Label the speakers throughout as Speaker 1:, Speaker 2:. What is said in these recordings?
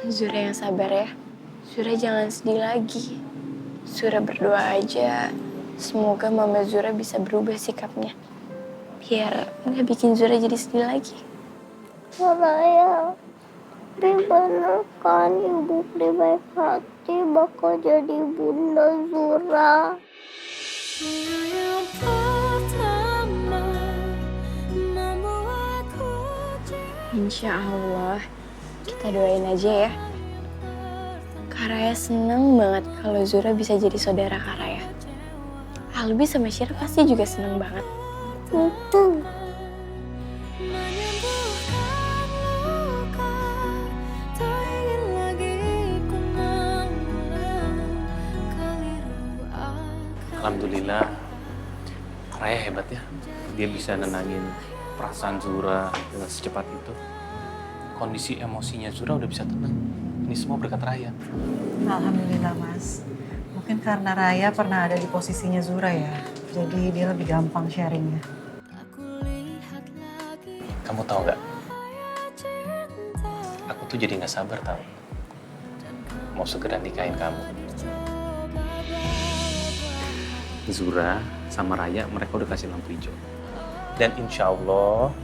Speaker 1: Zura yang sabar ya. Zura jangan sedih lagi. Zura berdoa aja. Semoga Mama Zura bisa berubah sikapnya. Biar nggak bikin Zura jadi sedih lagi.
Speaker 2: Raya, Pri bener kan Ibu Pri baik hati bakal jadi Bunda Zura.
Speaker 1: Insya Allah, kita doain aja ya. Kak Raya seneng banget kalau Zura bisa jadi saudara Kak Raya. Albi sama Syira pasti juga seneng banget.
Speaker 2: Itu.
Speaker 3: Alhamdulillah, Raya hebat ya. Dia bisa nenangin perasaan Zura dengan secepat itu. Kondisi emosinya Zura udah bisa tenang. Ini semua berkat Raya.
Speaker 4: Alhamdulillah Mas. Mungkin karena Raya pernah ada di posisinya Zura ya. Jadi dia lebih gampang sharingnya.
Speaker 3: Kamu tahu nggak? Aku tuh jadi nggak sabar tahu. Mau segera nikahin kamu. Zura sama Raya mereka udah kasih lampu hijau. Dan insya Allah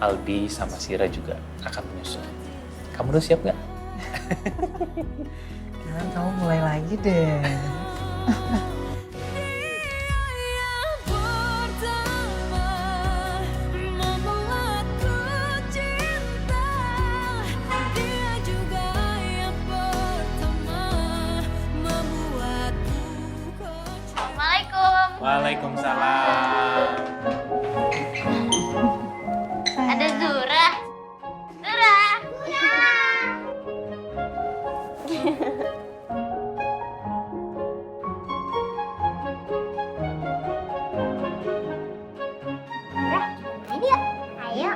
Speaker 3: Albi sama Syira juga akan menyusul. Kamu udah siap nggak?
Speaker 4: Jangan kamu mulai lagi deh.
Speaker 1: Assalamualaikum.
Speaker 3: Waalaikumsalam.
Speaker 2: Ada Zura. Zura. Ini ya, ayo.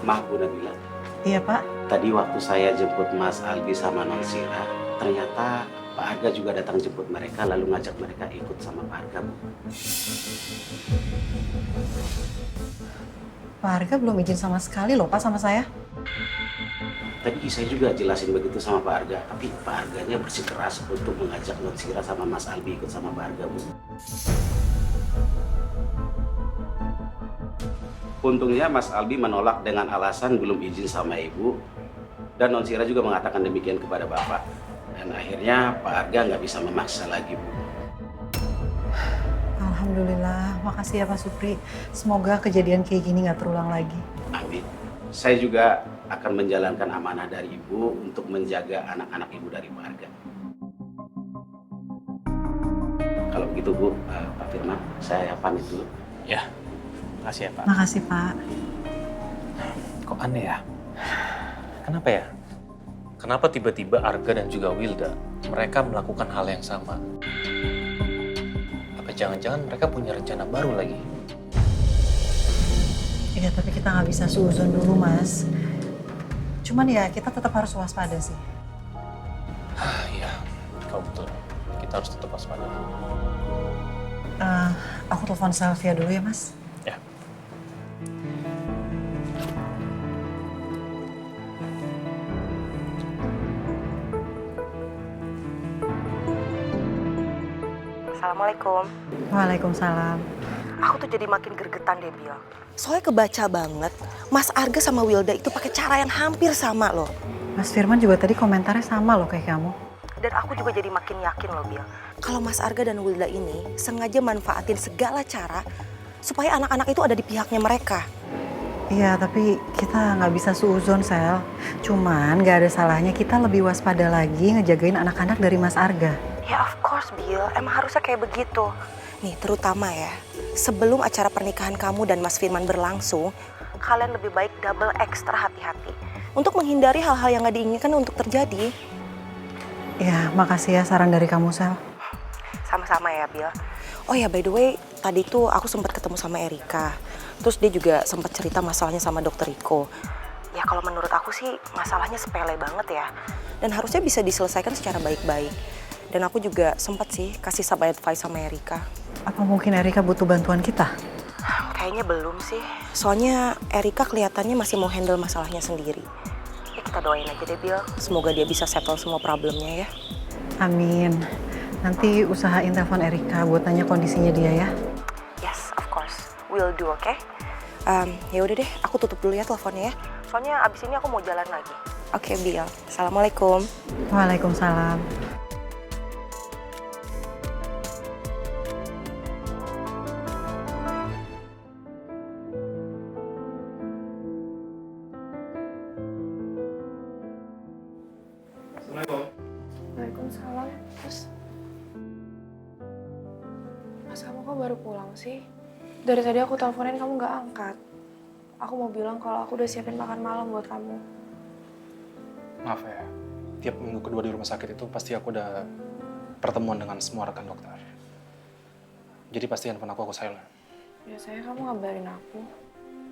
Speaker 5: Maaf Bu Nabila,
Speaker 4: Iya Pak.
Speaker 5: tadi waktu saya jemput Mas Albi sama Non Sira, ternyata Pak Arga juga datang jemput mereka lalu ngajak mereka ikut sama Pak Arga Bu.
Speaker 4: Pak Arga belum izin sama sekali loh Pak sama saya.
Speaker 5: Tadi saya juga jelasin begitu sama Pak Arga, tapi Pak Arganya bersikeras untuk mengajak Non Sira sama Mas Albi ikut sama Pak Arga Bu. Untungnya Mas Albi menolak dengan alasan belum izin sama Ibu, dan Non Sira juga mengatakan demikian kepada Bapak. Dan akhirnya Pak Arga nggak bisa memaksa lagi Bu.
Speaker 4: Alhamdulillah. Makasih ya Pak Supri. Semoga kejadian kayak gini nggak terulang lagi.
Speaker 5: Amin. Saya juga akan menjalankan amanah dari Ibu untuk menjaga anak-anak Ibu dari Pak Arga. Kalau begitu Bu, Pak Firman, saya pamit dulu.
Speaker 3: Ya, makasih ya Pak.
Speaker 4: Makasih Pak.
Speaker 3: Kok aneh ya? Kenapa ya? Kenapa tiba-tiba Arga dan juga Wilda mereka melakukan hal yang sama? Apa jangan-jangan mereka punya rencana baru lagi?
Speaker 4: Iya tapi kita nggak bisa suzon dulu Mas. Cuman ya kita tetap harus waspada sih.
Speaker 3: Iya, kau betul. Kita harus tetap waspada.
Speaker 4: Aku telepon Sylvia dulu ya Mas.
Speaker 3: Ya.
Speaker 6: Assalamualaikum.
Speaker 4: Waalaikumsalam.
Speaker 6: Aku tuh jadi makin gregetan deh, Bil. Soalnya kebaca banget, Mas Arga sama Wilda itu pakai cara yang hampir sama loh.
Speaker 4: Mas Firman juga tadi komentarnya sama loh kayak kamu.
Speaker 6: Dan aku juga jadi makin yakin loh, Bil. Kalau Mas Arga dan Wilda ini sengaja manfaatin segala cara supaya anak-anak itu ada di pihaknya mereka.
Speaker 4: Iya, tapi kita nggak bisa suuzon, Sel. Cuman nggak ada salahnya kita lebih waspada lagi ngejagain anak-anak dari Mas Arga.
Speaker 6: Ya of course, Bil. Emang harusnya kayak begitu. Nih, terutama ya, sebelum acara pernikahan kamu dan Mas Firman berlangsung, kalian lebih baik double extra hati-hati untuk menghindari hal-hal yang nggak diinginkan untuk terjadi.
Speaker 4: Ya, makasih ya saran dari kamu, Sel.
Speaker 6: Sama-sama ya, Bil. Oh ya, by the way, tadi tuh aku sempat ketemu sama Erika. Terus dia juga sempat cerita masalahnya sama dokter Riko. Ya kalau menurut aku sih masalahnya sepele banget ya. Dan harusnya bisa diselesaikan secara baik-baik. Dan aku juga sempat sih kasih advice sama Erika.
Speaker 4: Apa mungkin Erika butuh bantuan kita?
Speaker 6: Kayaknya belum sih. Soalnya Erika kelihatannya masih mau handle masalahnya sendiri. Ya kita doain aja deh, Bill. Semoga dia bisa settle semua problemnya ya.
Speaker 4: Amin. Nanti usahain telepon Erika buat tanya kondisinya dia ya.
Speaker 6: Yes, of course. Will do, oke? Ya udah deh, aku tutup dulu ya teleponnya ya. Soalnya abis ini aku mau jalan lagi. Oke, Bill. Assalamualaikum.
Speaker 4: Waalaikumsalam.
Speaker 1: Waalaikumsalam. Terus, Mas, kamu kok baru pulang sih? Dari tadi aku teleponin kamu nggak angkat. Aku mau bilang kalau aku udah siapin makan malam buat kamu.
Speaker 7: Maaf ya, tiap minggu kedua di rumah sakit itu pasti aku udah pertemuan dengan semua rekan dokter. Jadi pasti handphone aku silent.
Speaker 1: Biasanya kamu ngabarin aku.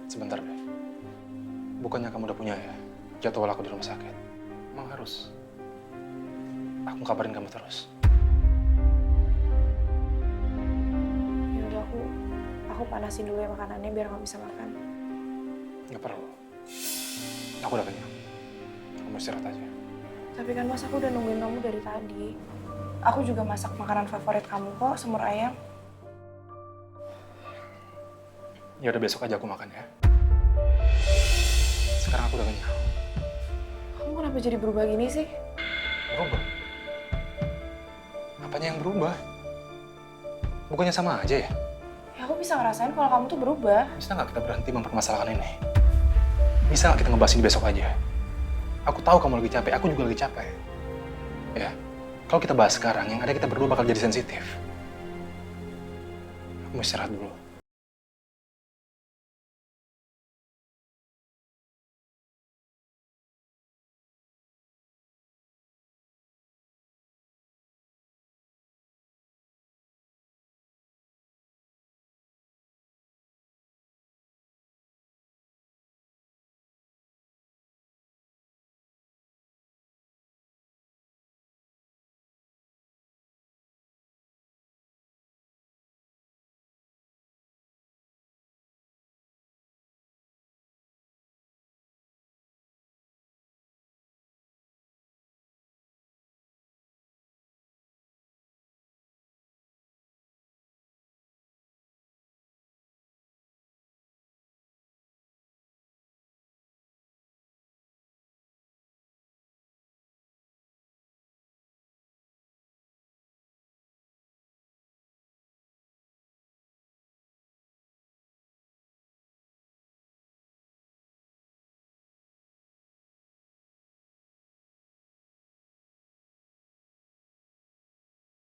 Speaker 7: Sebentar deh. Bukannya kamu udah punya ya jadwal aku di rumah sakit? Emang harus? Aku kabarin kamu terus.
Speaker 1: Ya udah, aku panasin dulu ya makanannya biar kamu bisa makan.
Speaker 7: Nggak perlu. Aku udah kenyang. Kamu istirahat aja.
Speaker 1: Tapi kan Mas, aku udah nungguin kamu dari tadi. Aku juga masak makanan favorit kamu kok, semur ayam.
Speaker 7: Ya udah besok aja aku makan ya. Sekarang aku udah kenyang.
Speaker 1: Kamu kenapa jadi berubah gini sih?
Speaker 7: Berubah? Apanya yang berubah? Bukannya sama aja ya?
Speaker 1: Ya aku bisa ngerasain kalau kamu tuh berubah.
Speaker 7: Bisa nggak kita berhenti mempermasalahkan ini? Bisa nggak kita ngebahas ini besok aja? Aku tahu kamu lagi capek, aku juga lagi capek. Ya, kalau kita bahas sekarang, yang ada kita berdua bakal jadi sensitif. Aku mau istirahat dulu.